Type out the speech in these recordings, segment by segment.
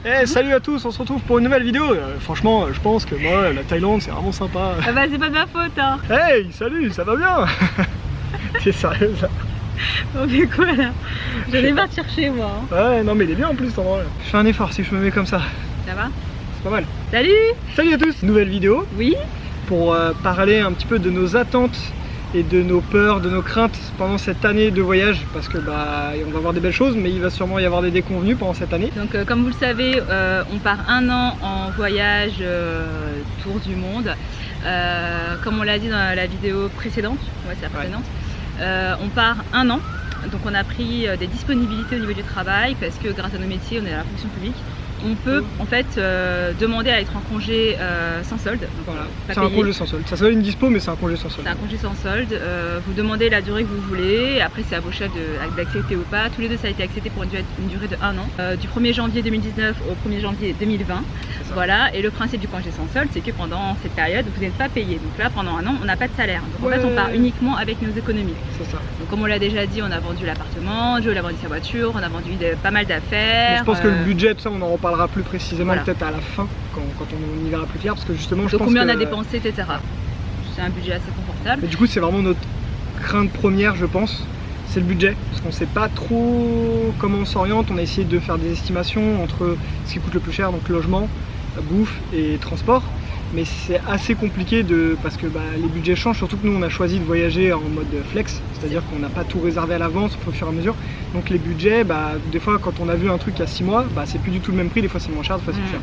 Hey, salut à tous, on se retrouve pour une nouvelle vidéo. Franchement, je pense que moi, la Thaïlande, c'est vraiment sympa. Ah bah c'est pas de ma faute hein. Hey, salut, ça va bien? T'es sérieuse là? On fait quoi là? J'en ai marre de chercher moi hein. Ouais, non mais il est bien en plus cet endroit là. Je fais un effort si je me mets comme ça. Ça va? C'est pas mal. Salut! Salut à tous, nouvelle vidéo. Oui? Pour parler un petit peu de nos attentes et de nos peurs, de nos craintes pendant cette année de voyage, parce que bah on va voir des belles choses, mais il va sûrement y avoir des déconvenues pendant cette année. Donc comme vous le savez, on part un an en voyage tour du monde. Comme on l'a dit dans la vidéo précédente, ouais c'est la précédente, on part un an. Donc on a pris des disponibilités au niveau du travail, parce que grâce à nos métiers, on est dans la fonction publique. On peut en fait demander à être en congé sans solde. Voilà. C'est un congé sans solde. Ça s'appelle une dispo, mais c'est un congé sans solde. C'est un congé sans solde. Vous demandez la durée que vous voulez. Après, c'est à vos chefs d'accepter ou pas. Tous les deux, ça a été accepté pour une durée de 1 an. Du 1er janvier 2019 au 1er janvier 2020. Voilà. Et le principe du congé sans solde, c'est que pendant cette période, vous n'êtes pas payé. Donc là, pendant 1 an, on n'a pas de salaire. Donc en fait, on part uniquement avec nos économies. C'est ça. Donc comme on l'a déjà dit, on a vendu l'appartement, Joe a vendu sa voiture, on a vendu pas mal d'affaires. Je pense que le budget, tout ça, on en reparlera plus précisément voilà. Peut-être à la fin, quand on y verra plus clair, parce que justement, donc je pense combien que... on a dépensé, etc. C'est un budget assez confortable. Mais du coup, c'est vraiment notre crainte première, je pense, c'est le budget, parce qu'on sait pas trop comment on s'oriente. On a essayé de faire des estimations entre ce qui coûte le plus cher, donc logement, bouffe et transport. Mais c'est assez compliqué parce que les budgets changent, surtout que nous on a choisi de voyager en mode flex, c'est-à-dire qu'on n'a pas tout réservé à l'avance au fur et à mesure. Donc les budgets, des fois quand on a vu un truc il y a 6 mois, c'est plus du tout le même prix, des fois c'est moins cher, des fois c'est plus cher.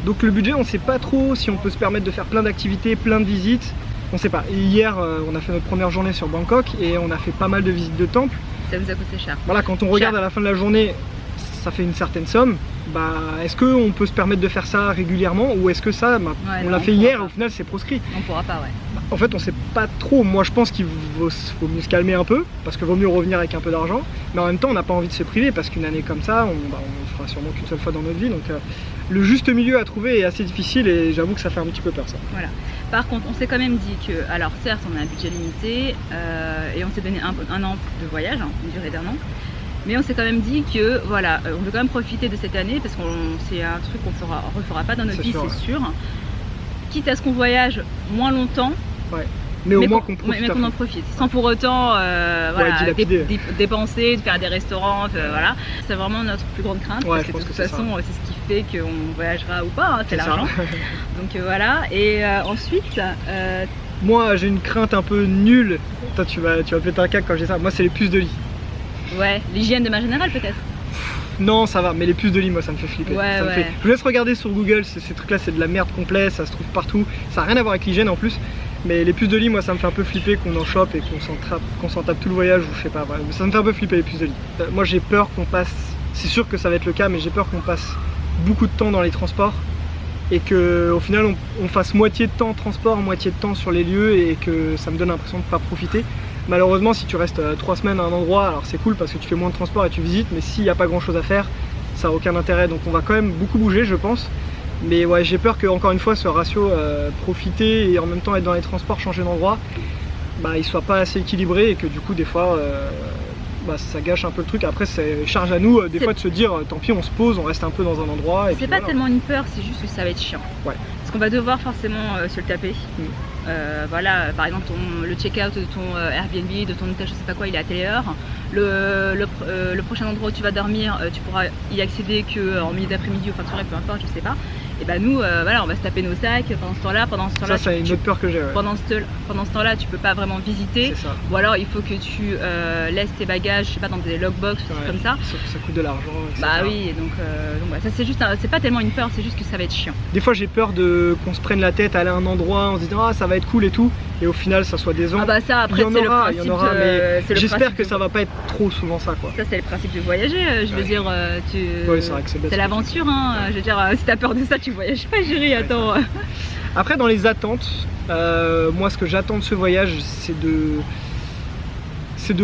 Donc le budget, on sait pas trop si on peut se permettre de faire plein d'activités, plein de visites, on sait pas. Et hier on a fait notre première journée sur Bangkok et on a fait pas mal de visites de temples. Ça vous a coûté cher. Voilà, quand on regarde à la fin de la journée, ça fait une certaine somme. Est-ce qu'on peut se permettre de faire ça régulièrement, ou est-ce que ça, on l'a fait hier, au final c'est proscrit? On pourra pas, ouais. En fait on sait pas trop. Moi je pense qu'il faut mieux se calmer un peu, parce qu'il vaut mieux revenir avec un peu d'argent, mais en même temps on n'a pas envie de se priver, parce qu'une année comme ça, on fera sûrement qu'une seule fois dans notre vie, donc le juste milieu à trouver est assez difficile, et j'avoue que ça fait un petit peu peur ça. Voilà. Par contre on s'est quand même dit que, alors certes on a un budget limité, et on s'est donné un an de voyage, une durée d'1 an. Mais on s'est quand même dit que voilà, on veut quand même profiter de cette année, parce que c'est un truc qu'on ne refera pas dans notre vie, c'est sûr. Quitte à ce qu'on voyage moins longtemps, mais au moins qu'on profite. Mais qu'on en profite, sans pour autant dépenser, de faire des restaurants, voilà. C'est vraiment notre plus grande crainte, parce que de toute façon c'est ce qui fait qu'on voyagera ou pas, c'est l'argent. Donc voilà, et ensuite... Moi j'ai une crainte un peu nulle, toi tu vas péter un câble quand je dis ça, moi c'est les puces de lit. Ouais, l'hygiène de manière générale peut-être. Non ça va, mais les puces de lit moi ça me fait flipper. Je vous laisse regarder sur Google, ces trucs là c'est de la merde complète, ça se trouve partout, ça n'a rien à voir avec l'hygiène en plus. Mais les puces de lit moi ça me fait un peu flipper qu'on en chope et qu'on s'en tape tout le voyage, ou je sais pas, ça me fait un peu flipper les puces de lit. Moi j'ai peur qu'on passe, c'est sûr que ça va être le cas, mais j'ai peur qu'on passe beaucoup de temps dans les transports, et qu'au final on fasse moitié de temps en transport, moitié de temps sur les lieux, et que ça me donne l'impression de ne pas profiter. Malheureusement si tu restes 3 semaines à un endroit, alors c'est cool parce que tu fais moins de transport et tu visites, mais s'il n'y a pas grand chose à faire, ça n'a aucun intérêt. Donc on va quand même beaucoup bouger je pense. Mais ouais, j'ai peur que, encore une fois, ce ratio profiter et en même temps être dans les transports, changer d'endroit, il soit pas assez équilibré, et que du coup des fois ça gâche un peu le truc. Après c'est charge à nous des fois de se dire tant pis, on se pose, on reste un peu dans un endroit. C'est pas tellement une peur, c'est juste que ça va être chiant. Parce qu'on va devoir forcément se le taper. Voilà, par exemple le check-out de ton Airbnb, de ton hôtel, je sais pas quoi, il est à telle heure. Le prochain endroit où tu vas dormir, tu pourras y accéder qu'en milieu d'après-midi ou fin de soirée, peu importe, je sais pas. Et nous, voilà, on va se taper nos sacs pendant ce temps-là. Ça, c'est une autre peur que j'ai. Pendant ce temps-là, tu peux pas vraiment visiter. Ou alors, il faut que tu laisses tes bagages, je sais pas, dans des logbox, des trucs comme ça. Ça coûte de l'argent. Oui, donc ça c'est juste, c'est pas tellement une peur, c'est juste que ça va être chiant. Des fois, j'ai peur qu'on se prenne la tête à aller à un endroit, on se dit ça va être cool et tout, et au final, ça soit décevant. Ça après c'est le principe. Il y en aura, mais j'espère que ça va pas être trop souvent ça, quoi. Ça c'est le principe de voyager. Je veux dire, c'est l'aventure. Je veux dire, si t'as peur de ça, tu voyages pas, chérie. Attends. Après, dans les attentes, moi, ce que j'attends de ce voyage, c'est de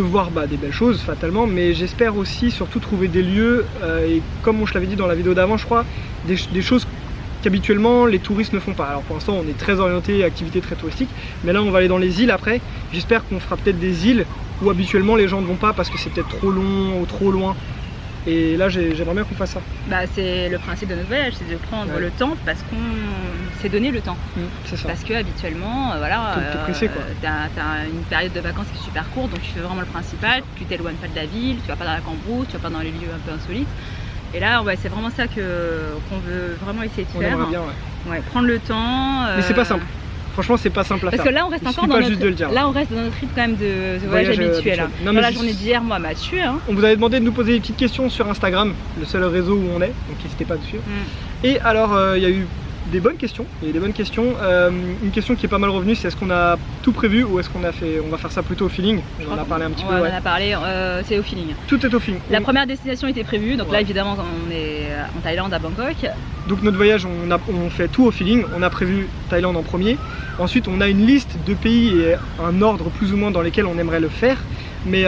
voir des belles choses, fatalement, mais j'espère aussi surtout trouver des lieux, et comme je l'avais dit dans la vidéo d'avant, je crois, des choses qu'habituellement les touristes ne font pas. Alors pour l'instant on est très orienté activité très touristique, mais là on va aller dans les îles après. J'espère qu'on fera peut-être des îles où habituellement les gens ne vont pas parce que c'est peut-être trop long ou trop loin. Et là j'aimerais bien qu'on fasse ça. Bah, c'est le principe de notre voyage, c'est de prendre le temps parce qu'on s'est donné le temps. C'est ça. Parce que habituellement, voilà, t'es pressé quoi. T'as une période de vacances qui est super courte, donc tu fais vraiment le principal, tu t'éloignes pas de la ville, tu vas pas dans la cambrousse, tu vas pas dans les lieux un peu insolites. Et là, ouais, c'est vraiment ça qu'on veut vraiment essayer de faire. On aimerait bien, ouais, prendre le temps. Mais c'est pas simple. Franchement, c'est pas simple à faire. Parce que là, on reste encore dans notre... Là, on reste dans notre rythme quand même de voyage habituel. Dans la journée d'hier, moi, m'a tué. On vous avait demandé de nous poser des petites questions sur Instagram, le seul réseau où on est, donc n'hésitez pas dessus. Et alors, il y a eu des bonnes questions. Il y a des bonnes questions. Une question qui est pas mal revenue, c'est est-ce qu'on a tout prévu ou est-ce qu'on va faire ça plutôt au feeling? On en a parlé un petit peu. On en a parlé, c'est au feeling. Tout est au feeling. La première destination était prévue, donc là évidemment on est en Thaïlande, à Bangkok. Donc notre voyage, on fait tout au feeling. On a prévu Thaïlande en premier. Ensuite, on a une liste de pays et un ordre plus ou moins dans lesquels on aimerait le faire. Mais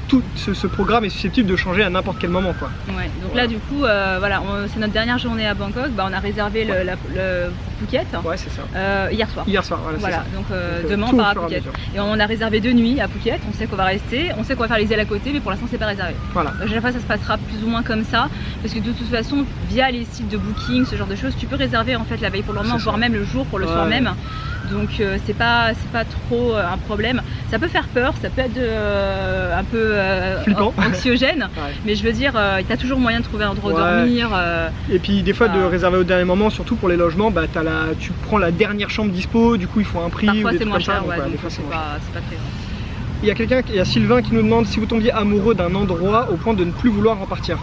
tout ce programme est susceptible de changer à n'importe quel moment quoi. Ouais, donc là du coup voilà, c'est notre dernière journée à Bangkok, on a réservé le Phuket. Ouais, c'est ça. Hier soir. Hier soir, voilà. Donc demain on part à Phuket. Et on a réservé 2 nuits à Phuket, on sait qu'on va rester, on sait qu'on va faire les îles à côté, mais pour l'instant c'est pas réservé. Voilà. La prochaine fois ça se passera plus ou moins comme ça, parce que de toute façon via les sites de booking, ce genre de choses, tu peux réserver en fait la veille pour le lendemain, voire même le jour pour le soir même. Donc c'est pas trop un problème. Ça peut faire peur, ça peut être un peu anxiogène, mais je veux dire, tu as toujours moyen de trouver un endroit où dormir. Et puis des fois de réserver au dernier moment, surtout pour les logements, tu prends la dernière chambre dispo, du coup il faut un prix. Parfois c'est moins cher, donc c'est pas très grave. Il y a Sylvain qui nous demande si vous tombiez amoureux d'un endroit au point de ne plus vouloir en partir.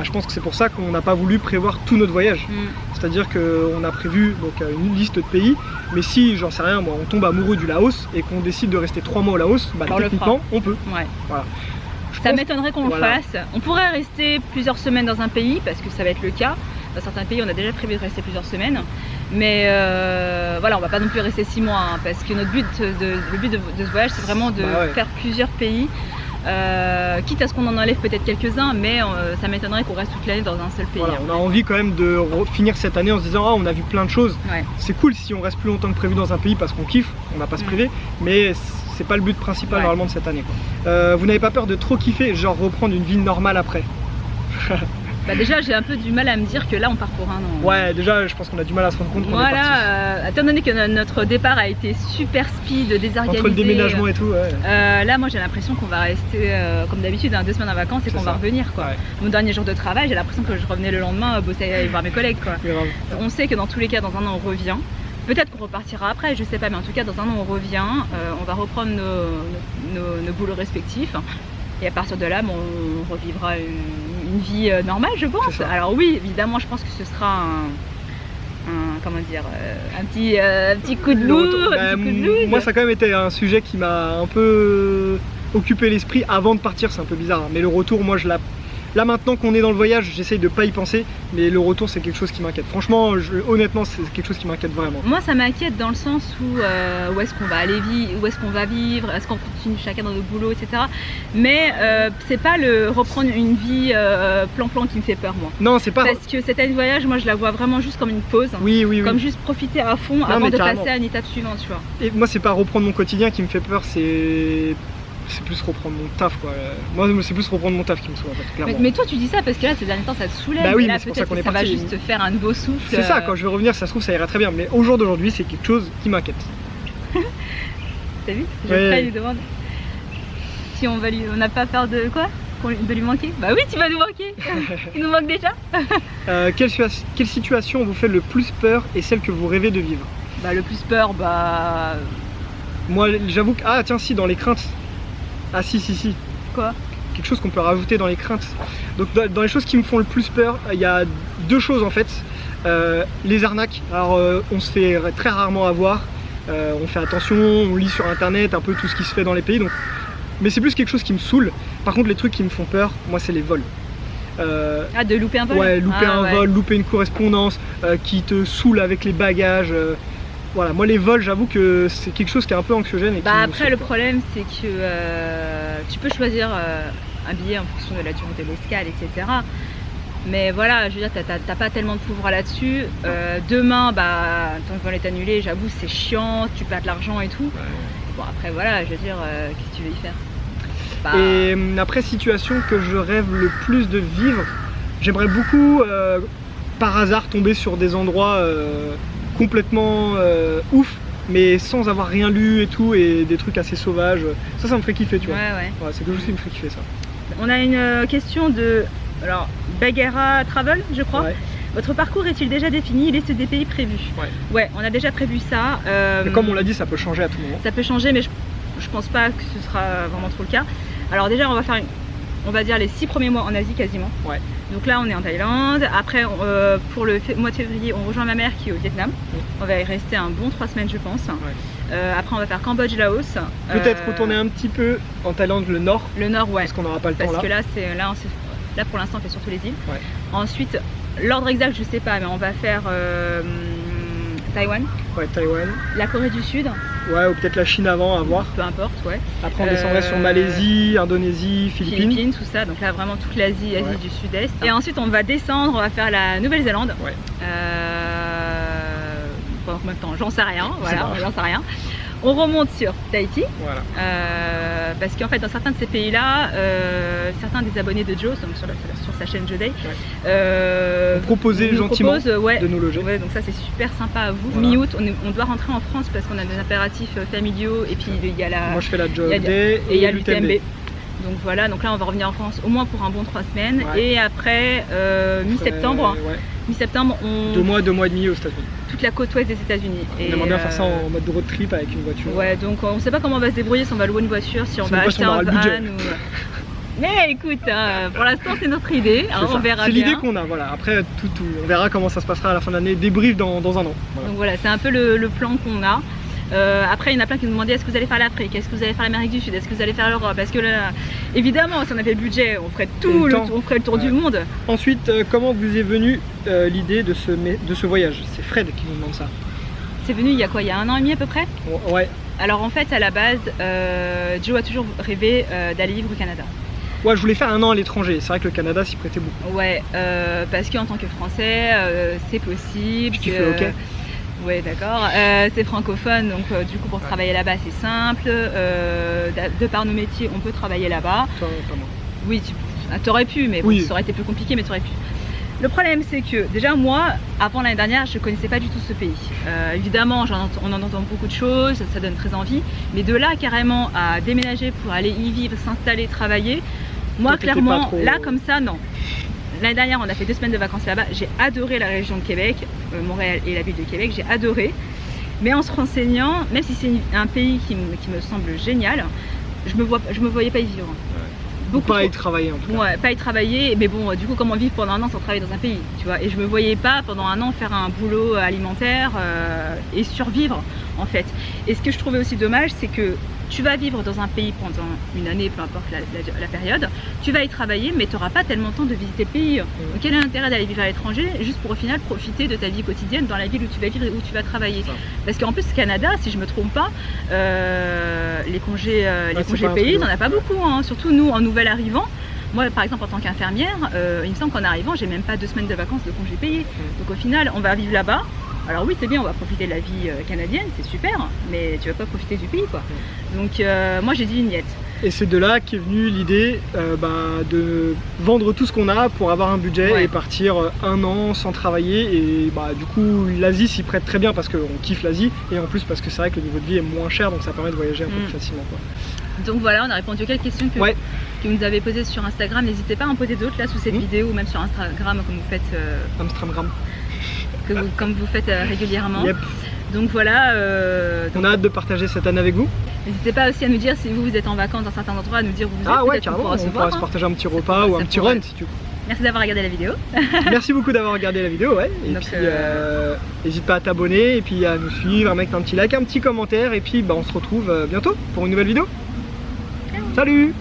Je pense que c'est pour ça qu'on n'a pas voulu prévoir tout notre voyage. C'est-à-dire qu'on a prévu donc, une liste de pays, mais si, j'en sais rien, moi, on tombe amoureux du Laos et qu'on décide de rester 3 mois au Laos, techniquement, on peut. Ouais. Voilà. Ça m'étonnerait qu'on le fasse. On pourrait rester plusieurs semaines dans un pays, parce que ça va être le cas. Dans certains pays, on a déjà prévu de rester plusieurs semaines. Mais voilà, on va pas non plus rester 6 mois, parce que notre but de ce voyage, c'est vraiment de faire plusieurs pays. Quitte à ce qu'on en enlève peut-être quelques-uns, mais ça m'étonnerait qu'on reste toute l'année dans un seul pays. Voilà, on a envie quand même de finir cette année en se disant on a vu plein de choses. C'est cool si on reste plus longtemps que prévu dans un pays parce qu'on kiffe, on va pas se priver, mais c'est pas le but principal normalement de cette année quoi. Vous n'avez pas peur de trop kiffer, genre reprendre une vie normale après? Déjà j'ai un peu du mal à me dire que là on part pour un an. Ouais, déjà je pense qu'on a du mal à se rendre compte qu'on est parti. Étant donné que notre départ a été super speed, désorganisé, entre le déménagement et tout, là moi j'ai l'impression qu'on va rester comme d'habitude 2 semaines en vacances et qu'on va revenir quoi. Mon dernier jour de travail, j'ai l'impression que je revenais le lendemain bosser et voir mes collègues quoi. On sait que dans tous les cas dans un an on revient. Peut-être qu'on repartira après, je sais pas, mais en tout cas dans un an on revient, on va reprendre nos boulots respectifs. Et à partir de là, on revivra une vie normale, je pense. Alors oui, évidemment, je pense que ce sera un petit coup de lourd. Moi, ça a quand même été un sujet qui m'a un peu occupé l'esprit avant de partir. C'est un peu bizarre, mais le retour, moi, là maintenant qu'on est dans le voyage, j'essaye de pas y penser, mais le retour c'est quelque chose qui m'inquiète. Franchement, honnêtement, c'est quelque chose qui m'inquiète vraiment. Moi ça m'inquiète dans le sens où est-ce qu'on va aller vivre, où est-ce qu'on va vivre, est-ce qu'on continue chacun dans notre boulot, etc. Mais c'est pas le reprendre une vie plan-plan qui me fait peur moi. Non, c'est pas. Parce que cette année de voyage, moi je la vois vraiment juste comme une pause. Comme juste profiter à fond avant de passer à une étape suivante, tu vois. Et moi c'est pas reprendre mon quotidien qui me fait peur, c'est plus reprendre mon taf quoi. Moi c'est plus reprendre mon taf qui me saoule en fait, clairement. Mais toi tu dis ça parce que là ces derniers temps ça te soulève. Bah oui, là c'est pour ça qu'on est ça parti. va juste te faire un nouveau souffle. C'est ça, quand je vais revenir ça se trouve ça ira très bien. Mais au jour d'aujourd'hui c'est quelque chose qui m'inquiète. T'as vu? Je lui demande si on n'a pas peur de quoi? De lui manquer? Bah oui tu vas nous manquer. Il nous manque déjà. Quelle situation vous fait le plus peur et celle que vous rêvez de vivre? Le plus peur moi j'avoue que... Ah tiens si, dans les craintes. Ah si. Quoi? Quelque chose qu'on peut rajouter dans les craintes. Donc dans les choses qui me font le plus peur, il y a 2 choses en fait. Les arnaques, alors on se fait très rarement avoir, on fait attention, on lit sur internet un peu tout ce qui se fait dans les pays, donc... mais c'est plus quelque chose qui me saoule. Par contre les trucs qui me font peur, moi c'est les vols. De louper un vol? Ouais, louper un vol, louper une correspondance, qui te saoule avec les bagages. Voilà, moi les vols, j'avoue que c'est quelque chose qui est un peu anxiogène. Et après le problème c'est que tu peux choisir un billet en fonction de la durée de l'escale, etc. Mais voilà, je veux dire, t'as pas tellement de pouvoir là-dessus. Demain, ton vol est annulé, j'avoue c'est chiant, tu perds de l'argent et tout. Bon après voilà, je veux dire, qu'est-ce que tu veux y faire? Et après, situation que je rêve le plus de vivre, j'aimerais beaucoup par hasard tomber sur des endroits complètement ouf, mais sans avoir rien lu et tout, et des trucs assez sauvages. Ça me ferait kiffer, tu vois. Ouais, c'est quelque chose qui me ferait kiffer, ça. On a une question de Bagheera Travel, je crois. Ouais. Votre parcours est-il déjà défini? Liste des pays prévus? Ouais, on a déjà prévu ça. Mais comme on l'a dit, ça peut changer à tout moment. Ça peut changer, mais je pense pas que ce sera vraiment trop le cas. Alors déjà, on va faire, on va dire, les 6 premiers mois en Asie quasiment. Ouais. Donc là, on est en Thaïlande. Après, pour le mois de février, on rejoint ma mère qui est au Vietnam. On va y rester un bon 3 semaines, je pense. Ouais. Après, on va faire Cambodge, Laos. Peut-être retourner un petit peu en Thaïlande, le nord. Le nord, ouais. Parce qu'on n'aura pas le temps là. Parce que là, pour l'instant, on fait surtout les îles. Ouais. Ensuite, l'ordre exact, je sais pas, mais on va faire Taïwan. Ouais, Taïwan. La Corée du Sud. Ouais, ou peut-être la Chine avant, à voir. Peu importe, ouais. Après, on descendrait sur Malaisie, Indonésie, Philippines. Tout ça. Donc là, vraiment toute l'Asie, Asie du Sud-Est. Et ensuite, on va descendre, on va faire la Nouvelle-Zélande. Ouais. Pendant combien de temps? J'en sais rien. Voilà, j'en sais rien. On remonte sur Tahiti, voilà. Parce qu'en fait dans certains de ces pays-là, certains des abonnés de Joe, donc sur sa chaîne Joe Day, proposaient gentiment de nous loger. Ouais, donc ça c'est super sympa à vous. Voilà. Mi-août, on doit rentrer en France parce qu'on a des impératifs familiaux et puis il y a la... Moi je fais la Joe Day et il y a l'UTMB. Donc voilà, donc là on va revenir en France au moins pour un bon 3 semaines. Ouais. Et après mi-septembre, mi-septembre on... 2 mois et demi aux États-Unis. Toute la côte ouest des États-Unis. On aimerait bien faire ça en mode road trip avec une voiture. Ouais, donc on sait pas comment on va se débrouiller, si on va louer une voiture, si on va acheter un van ou... Mais écoute, pour l'instant c'est notre idée, hein, on verra bien. C'est l'idée qu'on a, voilà. Après on verra comment ça se passera à la fin de l'année, débrief dans un an. Voilà. Donc voilà, c'est un peu le plan qu'on a. Après il y en a plein qui nous demandaient est-ce que vous allez faire l'Afrique, est-ce que vous allez faire l'Amérique du Sud, est-ce que vous allez faire l'Europe, parce que là, évidemment si on avait le budget on ferait on ferait le tour du monde. Ensuite, comment vous est venue l'idée de ce voyage? C'est Fred qui nous demande ça. C'est venu il y a quoi, il y a 1 an et demi à peu près? Ouais. Alors en fait à la base, Joe a toujours rêvé d'aller vivre au Canada. Ouais, je voulais faire 1 an à l'étranger, c'est vrai que le Canada s'y prêtait beaucoup. Ouais, parce qu'en tant que Français, c'est possible. Tu fais OK. Ouais, d'accord. C'est francophone, donc du coup pour travailler là-bas c'est simple. De par nos métiers, on peut travailler là-bas. Toi, pas moi. Oui, t'aurais pu, mais bon, ça aurait été plus compliqué, mais t'aurais pu. Le problème c'est que déjà moi, avant l'année dernière, je connaissais pas du tout ce pays. Évidemment, on en entend beaucoup de choses, ça donne très envie, mais de là carrément à déménager pour aller y vivre, s'installer, travailler, moi clairement, là comme ça, non. L'année dernière, on a fait 2 semaines de vacances là-bas. J'ai adoré la région de Québec, Montréal et la ville de Québec. J'ai adoré. Mais en se renseignant, même si c'est un pays qui me semble génial, je me voyais pas y vivre. Ouais. Pas y travailler en tout cas. Ouais, pas y travailler. Mais bon, du coup, comment vivre pendant 1 an sans travailler dans un pays, tu vois? Et je me voyais pas pendant 1 an faire un boulot alimentaire et survivre en fait. Et ce que je trouvais aussi dommage, c'est que tu vas vivre dans un pays pendant 1 année, peu importe la période, tu vas y travailler, mais tu n'auras pas tellement de temps de visiter le pays. Donc quel est l'intérêt d'aller vivre à l'étranger, juste pour au final profiter de ta vie quotidienne dans la ville où tu vas vivre et où tu vas travailler? Parce qu'en plus, Canada, si je me trompe pas, les congés payés, t'en as pas beaucoup, hein. Surtout nous, en nouvel arrivant. Moi, par exemple, en tant qu'infirmière, il me semble qu'en arrivant, j'ai même pas 2 semaines de vacances de congés payés. Donc au final, on va vivre là-bas. Alors oui, c'est bien, on va profiter de la vie canadienne, c'est super, mais tu vas pas profiter du pays, quoi. Donc moi j'ai dit une niette. Et c'est de là qu'est venue l'idée de vendre tout ce qu'on a pour avoir un budget et partir 1 an sans travailler. Et du coup l'Asie s'y prête très bien parce qu'on kiffe l'Asie et en plus parce que c'est vrai que le niveau de vie est moins cher, donc ça permet de voyager un peu plus facilement, quoi. Donc voilà, on a répondu à quelques questions que vous nous avez posées sur Instagram. N'hésitez pas à en poser d'autres là sous cette vidéo ou même sur Instagram comme vous faites. Instagram. Comme vous faites régulièrement. Yep. Donc voilà. On a hâte de partager cette année avec vous. N'hésitez pas aussi à nous dire si vous êtes en vacances dans certains endroits, à nous dire où vous êtes. Ah ouais, carrément, on pourra se partager un petit repas ou un petit run si tu veux. Merci d'avoir regardé la vidéo. Merci beaucoup d'avoir regardé la vidéo, ouais. Et donc, puis n'hésite pas à t'abonner et puis à nous suivre, à mettre un petit like, un petit commentaire et puis on se retrouve bientôt pour une nouvelle vidéo. Salut.